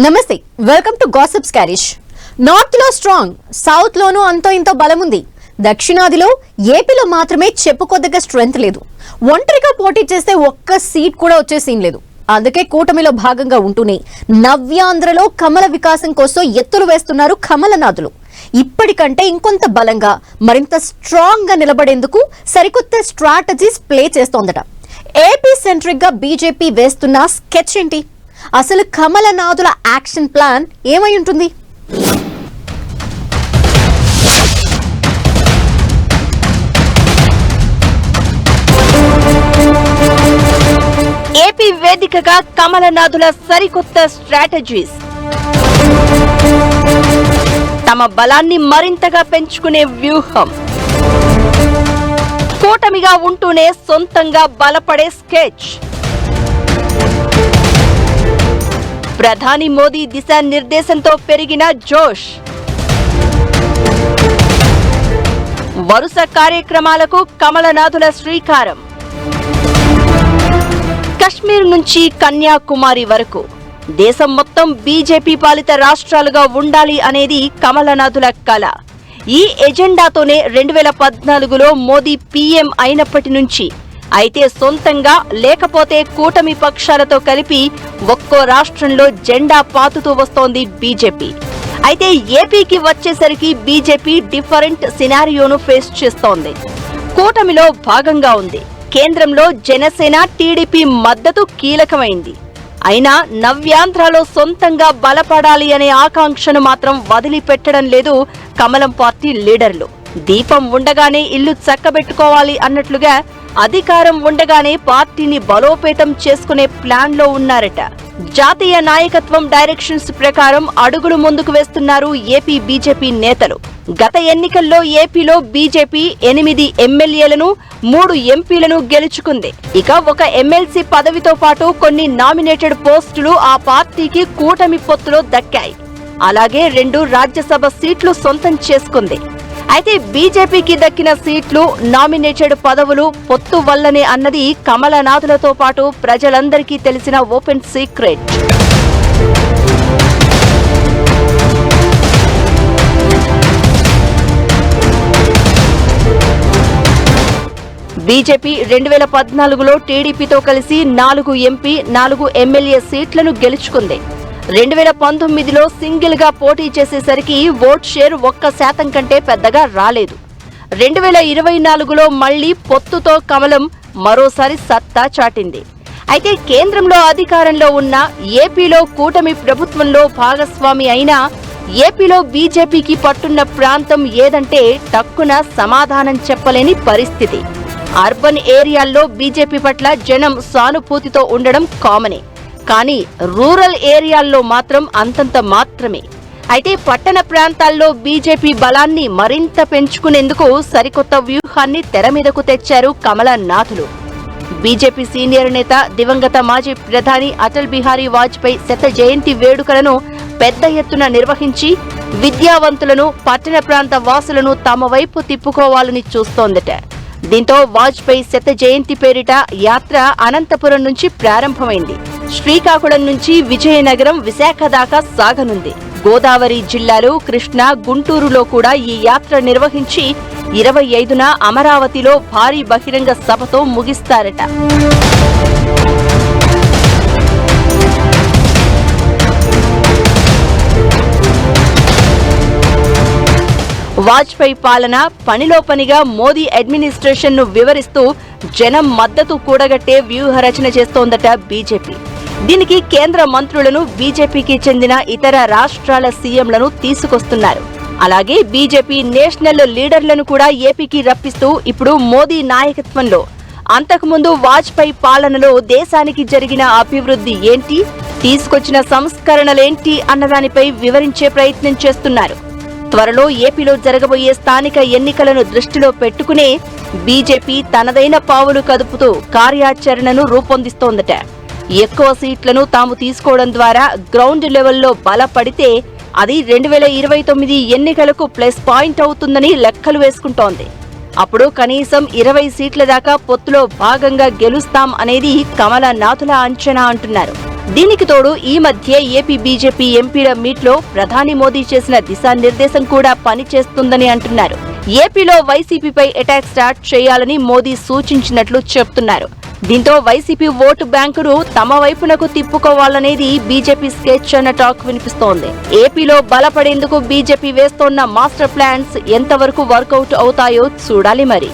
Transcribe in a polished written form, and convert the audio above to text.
నమస్తే, welcome to gossips క్యారిష్. North లో strong, south లోనూ అంతో ఇంతో బలం ఉంది. దక్షిణాదిలో ఏపీలో మాత్రమే చెప్పుకోదగ్గ స్ట్రెంగ్త్ లేదు. ఒంటరిగా పోటీ చేస్తే ఒక్క సీట్ కూడా వచ్చే సీన్ లేదు. అందుకే కూటమిలో భాగంగా ఉంటూనే నవ్యాంధ్రలో కమల వికాసం కోసం ఎత్తులు వేస్తున్నారు కమలనాథులు. ఇప్పటికంటే ఇంకొంత బలంగా, మరింత స్ట్రాంగ్ గా నిలబడేందుకు సరికొత్త స్ట్రాటజీస్ ప్లే చేస్తోందట. ఏపీ సెంట్రిక్ గా బీజేపీ వేస్తున్న స్కెచ్ ఏంటి? అసలు కమలనాథుల యాక్షన్ ప్లాన్ ఏమై ఉంటుంది? ఏపీ వేదికగా కమలనాథుల సరికొత్త స్ట్రాటజీస్. తమ బలాన్ని మరింతగా పెంచుకునే వ్యూహం. కూటమిగా ఉంటూనే సొంతంగా బలపడే స్కెచ్. ప్రధాని మోదీ దిశానిర్దేశంతో పెరిగిన జోష్. వరుస కార్యక్రమాలకు కమలనాథుల శ్రీకారం. కశ్మీర్ నుంచి కన్యాకుమారి వరకు దేశం మొత్తం బీజేపీ పాలిత రాష్ట్రాలుగా ఉండాలి అనేది కమలనాథుల కల. ఈ ఎజెండాతోనే 2014లో మోదీ పీఎం అయినప్పటి నుంచి, అయితే సొంతంగా లేకపోతే కూటమి పక్షాలతో కలిపి ఒక్కో రాష్ట్రంలో జెండా పాతుతూ వస్తోంది బీజేపీ. అయితే ఏపీకి వచ్చేసరికి బీజేపీ డిఫరెంట్ సినారియోను ఫేస్ చేస్తోంది. కూటమిలో భాగంగా ఉంది. కేంద్రంలో జనసేన, టీడీపీ మద్దతు కీలకమైంది. అయినా నవ్యాంధ్రలో సొంతంగా బలపడాలి అనే ఆకాంక్షను మాత్రం వదిలిపెట్టడం లేదు కమలం పార్టీ లీడర్లు. దీపం ఉండగానే ఇల్లు చక్కబెట్టుకోవాలి అన్నట్లుగా అధికారం ఉండగానే పార్టీని బలోపేతం చేసుకునే ప్లాన్ లో ఉన్నారట. జాతీయ నాయకత్వం డైరెక్షన్స్ ప్రకారం అడుగులు ముందుకు వేస్తున్నారు ఏపీ బీజేపీ నేతలు. గత ఎన్నికల్లో ఏపీలో బీజేపీ 8 ఎమ్మెల్యేలను, 3 ఎంపీలను గెలుచుకుంది. ఇక ఒక ఎమ్మెల్సీ పదవితో పాటు కొన్ని నామినేటెడ్ పోస్టులు ఆ పార్టీకి కూటమి పొత్తులో దక్కాయి. అలాగే 2 రాజ్యసభ సీట్లు సొంతం చేసుకుంది. అయితే బీజేపీకి దక్కిన సీట్లు, నామినేటెడ్ పదవులు పొత్తు వల్లనే అన్నది కమలనాథులతో పాటు ప్రజలందరికీ తెలిసిన ఓపెన్ సీక్రెట్. బీజేపీ 2014లో టీడీపీతో కలిసి 4 ఎంపీ, 4 ఎమ్మెల్యే సీట్లను గెలుచుకుంది. 2019లో సింగిల్ గా పోటీ చేసేసరికి ఓట్ షేర్ 1% కంటే పెద్దగా రాలేదు. 2024లో మళ్లీ పొత్తుతో కమలం మరోసారి సత్తా చాటింది. అయితే కేంద్రంలో అధికారంలో ఉన్న, ఏపీలో కూటమి ప్రభుత్వంలో భాగస్వామి అయినా ఏపీలో బీజేపీకి పట్టున్న ప్రాంతం ఏదంటే టక్కున సమాధానం చెప్పలేని పరిస్థితి. అర్బన్ ఏరియాల్లో బీజేపీ పట్ల జనం సానుభూతితో ఉండడం కామనే. కానీ రూరల్ ఏరియాల్లో మాత్రం అంతంత మాత్రమే. అయితే పట్టణ ప్రాంతాల్లో బీజేపీ బలాన్ని మరింత పెంచుకునేందుకు సరికొత్త వ్యూహాన్ని తెర మీదకు తెచ్చారు కమలనాథులు. బీజేపీ సీనియర్ నేత, దివంగత మాజీ ప్రధాని అటల్ బిహారీ వాజ్పేయి శత జయంతి వేడుకలను పెద్ద ఎత్తున నిర్వహించి విద్యావంతులను, పట్టణ ప్రాంత వాసులను తమ వైపు తిప్పుకోవాలని చూస్తోందట. దీంతో వాజ్పేయి శత జయంతి పేరిట యాత్ర అనంతపురం నుంచి ప్రారంభమైంది. శ్రీకాకుళం నుంచి విజయనగరం, విశాఖ దాకా సాగనుంది. గోదావరి జిల్లాలు, కృష్ణా, గుంటూరులో కూడా ఈ యాత్ర నిర్వహించి 25న అమరావతిలో భారీ బహిరంగ సభతో ముగిస్తారట. వాజ్పేయి పాలన పనిలో పనిగా మోదీ అడ్మినిస్ట్రేషన్ ను వివరిస్తూ జనం మద్దతు కూడగట్టే వ్యూహ రచన చేస్తోందట బీజేపీ. దీనికి కేంద్ర మంత్రులను, బీజేపీకి చెందిన ఇతర రాష్ట్రాల సీఎంలను తీసుకొస్తున్నారు. అలాగే బీజేపీ నేషనల్ లీడర్లను కూడా ఏపీకి రప్పిస్తూ ఇప్పుడు మోదీ నాయకత్వంలో, అంతకుముందు వాజ్పేయి పాలనలో దేశానికి జరిగిన అభివృద్ధి ఏంటి, తీసుకొచ్చిన సంస్కరణలేంటి అన్నదానిపై వివరించే ప్రయత్నం చేస్తున్నారు. త్వరలో ఏపీలో జరగబోయే స్థానిక ఎన్నికలను దృష్టిలో పెట్టుకునే బీజేపీ తనదైన పావులు కదుపుతూ కార్యాచరణను రూపొందిస్తోందట. ఎక్కువ సీట్లను తాము తీసుకోవడం ద్వారా గ్రౌండ్ లెవెల్లో బలపడితే అది 2029 ఎన్నికలకు ప్లస్ పాయింట్ అవుతుందని లెక్కలు వేసుకుంటోంది. అప్పుడు కనీసం 20 సీట్ల దాకా పొత్తులో భాగంగా గెలుస్తాం అనేది కమలనాథుల అంచనా అంటున్నారు. దీనికి తోడు ఈ మధ్య ఏపీ బీజేపీ ఎంపీల మీట్లో ప్రధాని మోదీ చేసిన దిశానిర్దేశం కూడా పనిచేస్తుందని అంటున్నారు. ఏపీలో వైసీపీపై అటాక్ స్టార్ట్ చేయాలని మోదీ సూచించినట్లు చెప్తున్నారు. దీంతో వైసీపీ ఓటు బ్యాంకును తమ వైపునకు తిప్పుకోవాలనేది బీజేపీ స్కెచ్ అన్న టాక్ వినిపిస్తోంది. ఏపీలో బలపడేందుకు బీజేపీ వేస్తోన్న మాస్టర్ ప్లాన్స్ ఎంతవరకు వర్కౌట్ అవుతాయో చూడాలి మరి.